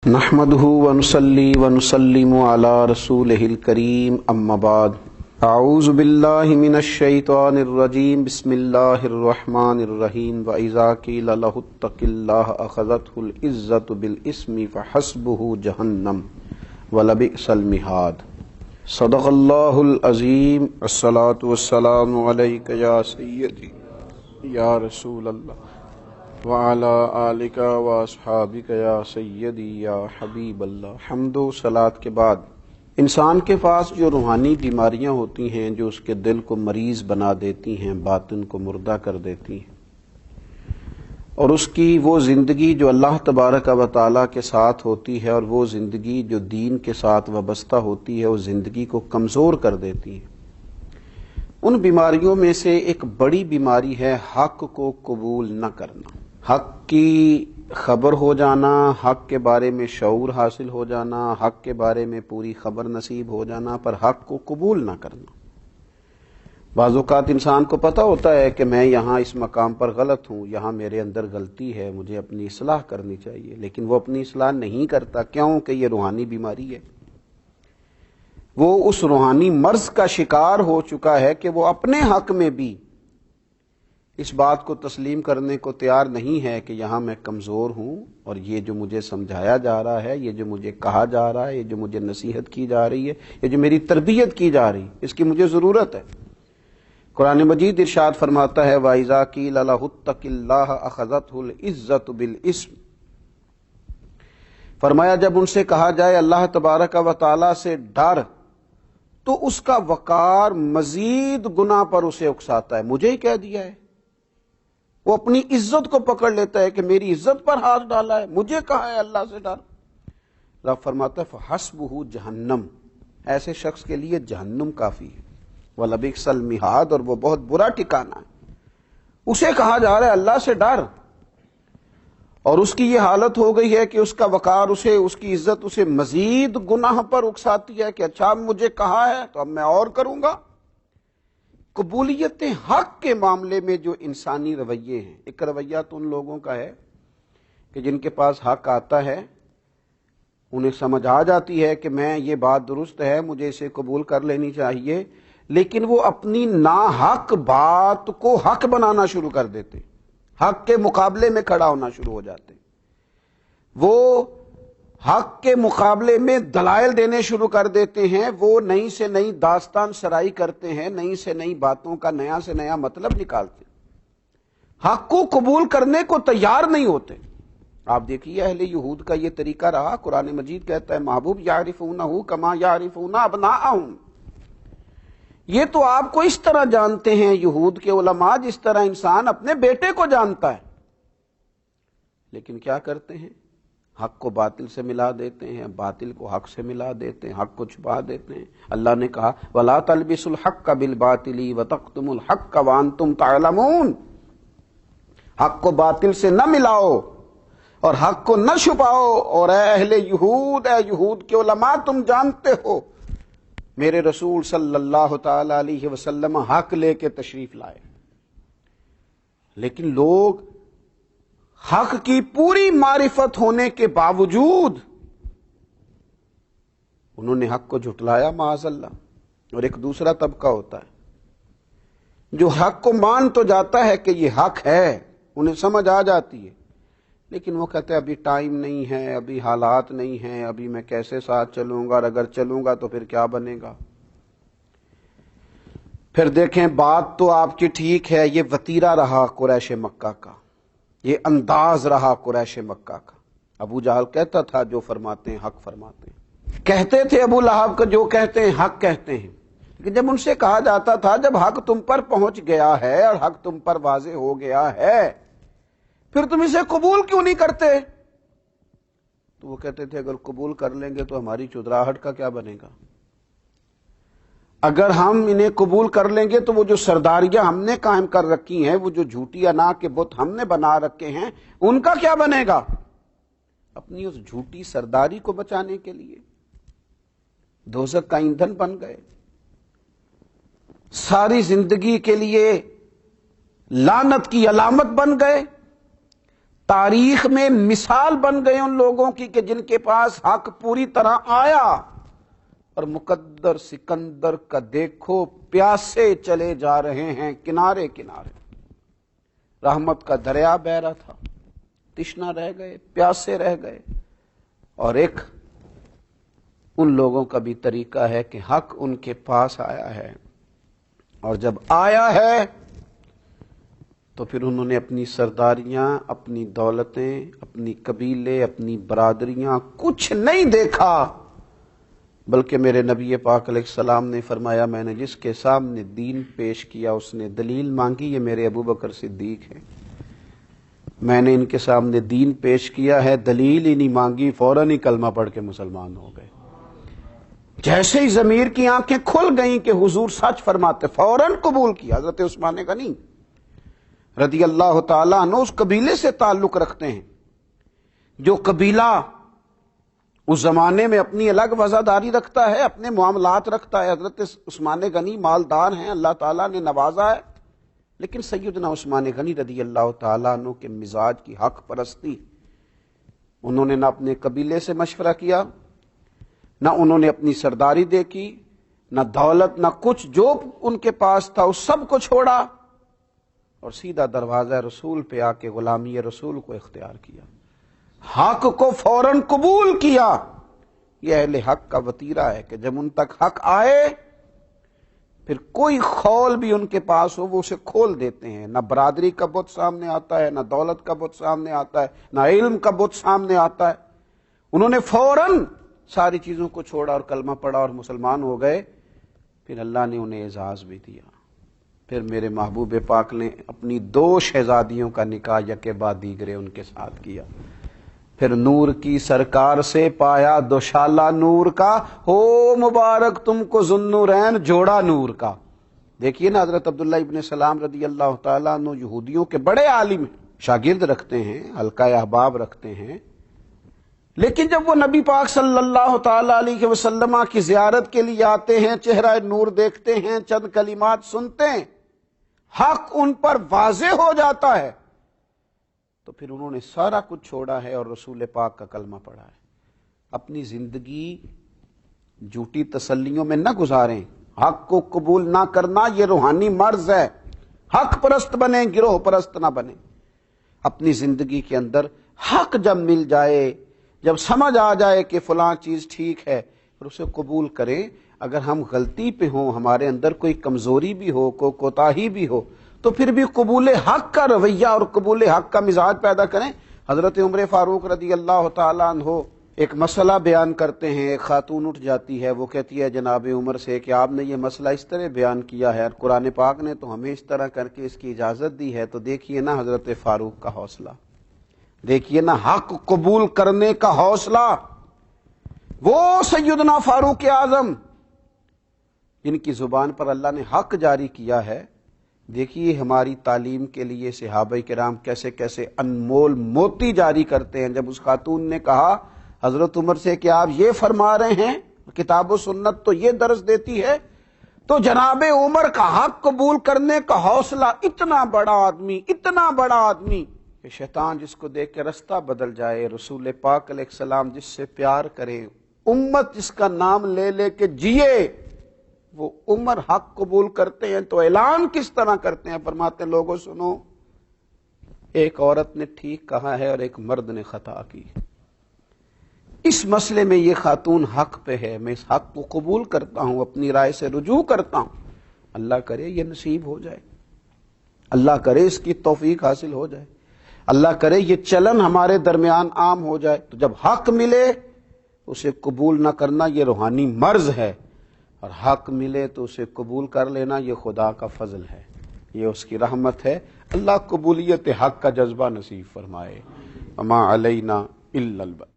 نحمده ونصلي ونسلم على رسوله الكريم اما بعد اعوذ بالله من الشيطان الرجيم بسم الله الرحمن الرحيم واذا قيل له اتق الله اخذته العزة بالاسم فحسبه جهنم ولبئس المهاد صدق الله العظيم الصلاة والسلام عليك يا سيدي یا رسول اللہ وعلى آلک واصحابک یا سیدی یا حبیب اللہ۔ حمد و صلاۃ کے بعد انسان کے پاس جو روحانی بیماریاں ہوتی ہیں جو اس کے دل کو مریض بنا دیتی ہیں، باطن کو مردہ کر دیتی ہیں، اور اس کی وہ زندگی جو اللہ تبارک و تعالیٰ کے ساتھ ہوتی ہے اور وہ زندگی جو دین کے ساتھ وابستہ ہوتی ہے، اس زندگی کو کمزور کر دیتی ہے۔ ان بیماریوں میں سے ایک بڑی بیماری ہے حق کو قبول نہ کرنا، حق کی خبر ہو جانا، حق کے بارے میں شعور حاصل ہو جانا، حق کے بارے میں پوری خبر نصیب ہو جانا، پر حق کو قبول نہ کرنا۔ بعض اوقات انسان کو پتہ ہوتا ہے کہ میں یہاں اس مقام پر غلط ہوں، یہاں میرے اندر غلطی ہے، مجھے اپنی اصلاح کرنی چاہیے، لیکن وہ اپنی اصلاح نہیں کرتا۔ کیوں؟ کہ یہ روحانی بیماری ہے۔ وہ اس روحانی مرض کا شکار ہو چکا ہے کہ وہ اپنے حق میں بھی اس بات کو تسلیم کرنے کو تیار نہیں ہے کہ یہاں میں کمزور ہوں، اور یہ جو مجھے سمجھایا جا رہا ہے، یہ جو مجھے کہا جا رہا ہے، یہ جو مجھے نصیحت کی جا رہی ہے، یہ جو میری تربیت کی جا رہی ہے، اس کی مجھے ضرورت ہے۔ قرآن مجید ارشاد فرماتا ہے وَإِذَا قِيلَ لَهُ اتَّقِ اللَّهَ أَخَذَتْهُ الْعِزَّةُ بِالْإِثْمِ، فرمایا جب ان سے کہا جائے اللہ تبارک و تعالیٰ سے ڈر، تو اس کا وقار مزید گناہ پر اسے اکساتا ہے۔ مجھے ہی کہہ دیا ہے، وہ اپنی عزت کو پکڑ لیتا ہے کہ میری عزت پر ہاتھ ڈالا ہے، مجھے کہا ہے اللہ سے ڈر۔ رب فرماتا ہے فحسبہ جہنم، ایسے شخص کے لیے جہنم کافی ہے، وَلَبِئْسَ الْمِہَادُ، اور وہ بہت برا ٹھکانہ ہے۔ اسے کہا جا رہا ہے اللہ سے ڈر، اور اس کی یہ حالت ہو گئی ہے کہ اس کا وقار اسے، اس کی عزت اسے مزید گناہ پر اکساتی ہے کہ اچھا مجھے کہا ہے تو اب میں اور کروں گا۔ قبولیت حق کے معاملے میں جو انسانی رویے ہیں، ایک رویہ تو ان لوگوں کا ہے کہ جن کے پاس حق آتا ہے انہیں سمجھ آ جاتی ہے کہ میں یہ بات درست ہے، مجھے اسے قبول کر لینی چاہیے، لیکن وہ اپنی ناحق بات کو حق بنانا شروع کر دیتے، حق کے مقابلے میں کھڑا ہونا شروع ہو جاتے، وہ حق کے مقابلے میں دلائل دینے شروع کر دیتے ہیں، وہ نئی سے نئی داستان سرائی کرتے ہیں، نئی سے نئی باتوں کا نیا سے نیا مطلب نکالتے، حق کو قبول کرنے کو تیار نہیں ہوتے۔ آپ دیکھیے اہل یہود کا یہ طریقہ رہا۔ قرآن مجید کہتا ہے محبوب یعرفونہ کما یعرفون ابناءہم، یہ تو آپ کو اس طرح جانتے ہیں یہود کے علماء جس طرح انسان اپنے بیٹے کو جانتا ہے، لیکن کیا کرتے ہیں؟ حق کو باطل سے ملا دیتے ہیں، باطل کو حق سے ملا دیتے ہیں، حق کو چھپا دیتے ہیں۔ اللہ نے کہا وَلَا تَلْبِسُوا الْحَقَّ بِالْبَاطِلِ وَتَكْتُمُوا الْحَقَّ وَأَنْتُمْ تَعْلَمُونَ، حق کو باطل سے نہ ملاؤ اور حق کو نہ چھپاؤ، اور اے اہل یہود، اے یہود کے علماء، تم جانتے ہو میرے رسول صلی اللہ تعالی علیہ وسلم حق لے کے تشریف لائے، لیکن لوگ حق کی پوری معرفت ہونے کے باوجود انہوں نے حق کو جھٹلایا معاذ اللہ۔ اور ایک دوسرا طبقہ ہوتا ہے جو حق کو مان تو جاتا ہے کہ یہ حق ہے، انہیں سمجھ آ جاتی ہے، لیکن وہ کہتے ہیں ابھی ٹائم نہیں ہے، ابھی حالات نہیں ہیں، ابھی میں کیسے ساتھ چلوں گا، اور اگر چلوں گا تو پھر کیا بنے گا۔ پھر دیکھیں بات تو آپ کی ٹھیک ہے، یہ وتیرہ رہا قریش مکہ کا، یہ انداز رہا قریش مکہ کا۔ ابو جہل کہتا تھا جو فرماتے ہیں حق فرماتے ہیں، کہتے تھے ابو لہب کا جو کہتے ہیں حق کہتے ہیں، لیکن جب ان سے کہا جاتا تھا جب حق تم پر پہنچ گیا ہے اور حق تم پر واضح ہو گیا ہے پھر تم اسے قبول کیوں نہیں کرتے؟ تو وہ کہتے تھے اگر قبول کر لیں گے تو ہماری چودراہٹ کا کیا بنے گا، اگر ہم انہیں قبول کر لیں گے تو وہ جو سرداریاں ہم نے قائم کر رکھی ہیں، وہ جو جھوٹی انا کے بت ہم نے بنا رکھے ہیں، ان کا کیا بنے گا۔ اپنی اس جھوٹی سرداری کو بچانے کے لیے دوزخ کا ایندھن بن گئے، ساری زندگی کے لیے لعنت کی علامت بن گئے، تاریخ میں مثال بن گئے ان لوگوں کی کہ جن کے پاس حق پوری طرح آیا، اور مقدر سکندر کا دیکھو پیاسے چلے جا رہے ہیں کنارے کنارے، رحمت کا دریا بہ رہا تھا، تشنا رہ گئے، پیاسے رہ گئے۔ اور ایک ان لوگوں کا بھی طریقہ ہے کہ حق ان کے پاس آیا ہے، اور جب آیا ہے تو پھر انہوں نے اپنی سرداریاں، اپنی دولتیں، اپنی قبیلے، اپنی برادریاں کچھ نہیں دیکھا، بلکہ میرے نبی پاک علیہ السلام نے فرمایا میں نے جس کے سامنے دین پیش کیا اس نے دلیل مانگی، یہ میرے ابو بکر صدیق ہیں۔ میں نے ان کے سامنے دین پیش کیا ہے، دلیل ہی نہیں مانگی، فوراً ہی کلمہ پڑھ کے مسلمان ہو گئے۔ جیسے ہی ضمیر کی آنکھیں کھل گئیں کہ حضور سچ فرماتے، فوراً قبول کیا۔ حضرت عثمان غنی رضی اللہ تعالیٰ عنہ اس قبیلے سے تعلق رکھتے ہیں جو قبیلہ اس زمانے میں اپنی الگ وزاداری رکھتا ہے، اپنے معاملات رکھتا ہے۔ حضرت عثمان غنی مالدار ہیں، اللہ تعالیٰ نے نوازا ہے، لیکن سیدنا عثمان غنی رضی اللہ تعالیٰ عنہ کے مزاج کی حق پرستی، انہوں نے نہ اپنے قبیلے سے مشورہ کیا، نہ انہوں نے اپنی سرداری دیکھی، نہ دولت، نہ کچھ، جو ان کے پاس تھا اس سب کو چھوڑا اور سیدھا دروازہ رسول پہ آ کے غلامی رسول کو اختیار کیا، حق کو فوراً قبول کیا۔ یہ اہل حق کا وتیرہ ہے کہ جب ان تک حق آئے پھر کوئی خول بھی ان کے پاس ہو وہ اسے کھول دیتے ہیں، نہ برادری کا بت سامنے آتا ہے، نہ دولت کا بت سامنے آتا ہے، نہ علم کا بت سامنے آتا ہے۔ انہوں نے فوراً ساری چیزوں کو چھوڑا اور کلمہ پڑھا اور مسلمان ہو گئے۔ پھر اللہ نے انہیں اعزاز بھی دیا۔ پھر میرے محبوب پاک نے اپنی 2 شہزادیوں کا نکاح یکے بعد دیگرے ان کے ساتھ کیا۔ پھر نور کی سرکار سے پایا دوشالہ نور کا، ہو مبارک تم کو ذوالنورین جوڑا نور کا۔ دیکھیے نا، حضرت عبداللہ ابن سلام رضی اللہ تعالیٰ عنہ یہودیوں کے بڑے عالم ہیں، شاگرد رکھتے ہیں، حلقہ احباب رکھتے ہیں، لیکن جب وہ نبی پاک صلی اللہ تعالیٰ علیہ وسلم کی زیارت کے لیے آتے ہیں، چہرہ نور دیکھتے ہیں، چند کلمات سنتے ہیں، حق ان پر واضح ہو جاتا ہے، تو پھر انہوں نے سارا کچھ چھوڑا ہے اور رسول پاک کا کلمہ پڑھا ہے۔ اپنی زندگی جھوٹی تسلیوں میں نہ گزاریں، حق کو قبول نہ کرنا یہ روحانی مرض ہے۔ حق پرست بنیں، گروہ پرست نہ بنیں۔ اپنی زندگی کے اندر حق جب مل جائے، جب سمجھ آ جائے کہ فلاں چیز ٹھیک ہے، پھر اسے قبول کریں۔ اگر ہم غلطی پہ ہوں، ہمارے اندر کوئی کمزوری بھی ہو، کوئی کوتاہی بھی ہو، تو پھر بھی قبول حق کا رویہ اور قبول حق کا مزاج پیدا کریں۔ حضرت عمر فاروق رضی اللہ تعالیٰ عنہ ایک مسئلہ بیان کرتے ہیں، ایک خاتون اٹھ جاتی ہے، وہ کہتی ہے جناب عمر سے کہ آپ نے یہ مسئلہ اس طرح بیان کیا ہے، قرآن پاک نے تو ہمیں اس طرح کر کے اس کی اجازت دی ہے، تو دیکھیے نا حضرت فاروق کا حوصلہ، دیکھیے نا حق قبول کرنے کا حوصلہ۔ وہ سیدنا فاروق اعظم جن کی زبان پر اللہ نے حق جاری کیا ہے، دیکھیے ہماری تعلیم کے لیے صحابہ کرام کیسے کیسے انمول موتی جاری کرتے ہیں۔ جب اس خاتون نے کہا حضرت عمر سے کہ آپ یہ فرما رہے ہیں، کتاب و سنت تو یہ درس دیتی ہے، تو جناب عمر کا حق قبول کرنے کا حوصلہ، اتنا بڑا آدمی، اتنا بڑا آدمی کہ شیطان جس کو دیکھ کے رستہ بدل جائے، رسول پاک علیہ السلام جس سے پیار کرے، امت جس کا نام لے لے کے جیے، وہ عمر حق قبول کرتے ہیں تو اعلان کس طرح کرتے ہیں؟ فرماتے ہیں لوگوں سنو، ایک عورت نے ٹھیک کہا ہے اور ایک مرد نے خطا کی، اس مسئلے میں یہ خاتون حق پہ ہے، میں اس حق کو قبول کرتا ہوں، اپنی رائے سے رجوع کرتا ہوں۔ اللہ کرے یہ نصیب ہو جائے، اللہ کرے اس کی توفیق حاصل ہو جائے، اللہ کرے یہ چلن ہمارے درمیان عام ہو جائے۔ تو جب حق ملے اسے قبول نہ کرنا یہ روحانی مرض ہے، اور حق ملے تو اسے قبول کر لینا یہ خدا کا فضل ہے، یہ اس کی رحمت ہے۔ اللہ قبولیت حق کا جذبہ نصیب فرمائے۔ وما علینا الا البلاغ۔